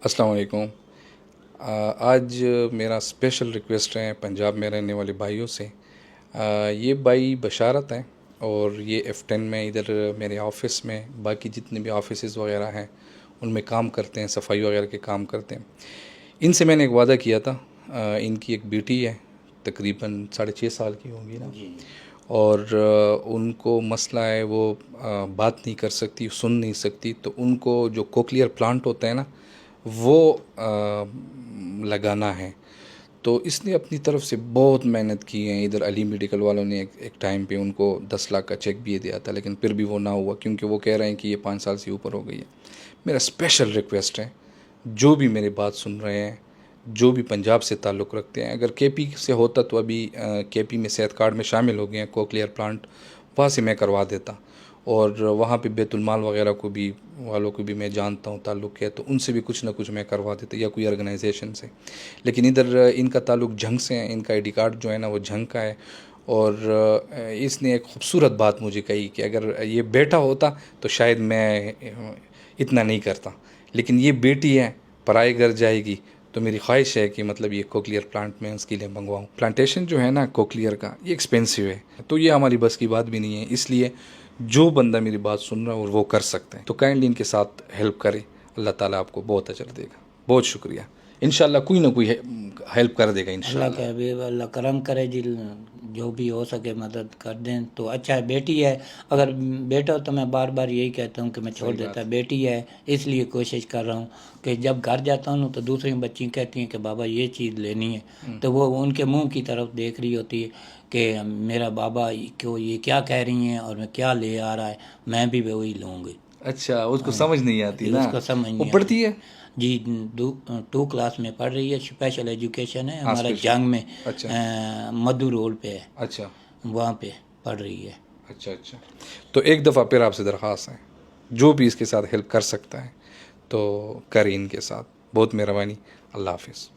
السلام علیکم۔ آج میرا اسپیشل ریکویسٹ ہے پنجاب میں رہنے والے بھائیوں سے۔ یہ بھائی بشارت ہیں اور یہ F10 میں ادھر میرے آفس میں باقی جتنے بھی آفیسز وغیرہ ہیں ان میں کام کرتے ہیں، صفائی وغیرہ کے کام کرتے ہیں۔ ان سے میں نے ایک وعدہ کیا تھا، ان کی ایک بیٹی ہے تقریباً 6.5 سال کی ہوگی نا، اور ان کو مسئلہ ہے وہ بات نہیں کر سکتی، سن نہیں سکتی، تو ان کو جو کوکلیئر پلانٹ ہوتا ہے نا وہ لگانا ہے۔ تو اس نے اپنی طرف سے بہت محنت کی ہے۔ ادھر علی میڈیکل والوں نے ایک ٹائم پہ ان کو 10 لاکھ کا چیک بھی دیا تھا، لیکن پھر بھی وہ نہ ہوا کیونکہ وہ کہہ رہے ہیں کہ یہ 5 سال سے اوپر ہو گئی ہے۔ میرا اسپیشل ریکویسٹ ہے، جو بھی میری بات سن رہے ہیں، جو بھی پنجاب سے تعلق رکھتے ہیں، اگر کے پی سے ہوتا تو ابھی کے پی میں صحت کارڈ میں شامل ہو گئے ہیں کوکلیئر پلانٹ، وہاں سے میں کروا دیتا، اور وہاں پہ بیت المال وغیرہ کو بھی والوں کو بھی میں جانتا ہوں تعلق ہے، تو ان سے بھی کچھ نہ کچھ میں کروا دیتا یا کوئی آرگنائزیشن سے۔ لیکن ادھر ان کا تعلق جھنگ سے ہے، ان کا آئی ڈی کارڈ جو ہے نا وہ جھنگ کا ہے، اور اس نے ایک خوبصورت بات مجھے کہی کہ اگر یہ بیٹا ہوتا تو شاید میں اتنا نہیں کرتا، لیکن یہ بیٹی ہے پرائے گھر جائے گی، تو میری خواہش ہے کہ مطلب یہ کوکلیئر پلانٹ میں اس کے لیے منگواؤں۔ پلانٹیشن جو ہے نا کوکلیئر کا یہ ایکسپینسو ہے، تو یہ ہماری بس کی بات بھی نہیں ہے، اس لیے جو بندہ میری بات سن رہا ہے اور وہ کر سکتے ہیں تو کائنڈلی ان کے ساتھ ہیلپ کرے۔ اللہ تعالیٰ آپ کو بہت اجر دے گا۔ بہت شکریہ۔ انشاءاللہ کوئی نہ کوئی ہیلپ کر دے گا اللہ انشاءاللہ۔ کے حبیب اللہ کرم کرے جی، جو بھی ہو سکے مدد کر دیں تو اچھا ہے۔ بیٹی ہے، اگر بیٹا ہو تو میں بار بار یہی کہتا ہوں کہ میں چھوڑ دیتا۔ بیٹی ہے اس لیے کوشش کر رہا ہوں کہ جب گھر جاتا ہوں تو دوسری بچی کہتی ہیں کہ بابا یہ چیز لینی ہے، تو وہ ان کے منہ کی طرف دیکھ رہی ہوتی ہے کہ میرا بابا کو یہ کیا کہہ رہی ہیں اور میں کیا لے آ رہا ہے، میں بھی وہی لوں گی۔ اچھا، اس کو سمجھ نہیں آتی نا، اس کو سمجھ وہ نہیں پڑھتی ہے؟ جی 2 کلاس میں پڑھ رہی ہے، اسپیشل ایجوکیشن ہے ہمارا اسپیشل، جنگ میں، اچھا مدو رول پہ ہے، اچھا وہاں پہ پڑھ رہی ہے۔ اچھا اچھا۔ تو ایک دفعہ پھر آپ سے درخواست ہے، جو بھی اس کے ساتھ ہیلپ کر سکتا ہے تو کریں ان کے ساتھ۔ بہت مہربانی۔ اللہ حافظ۔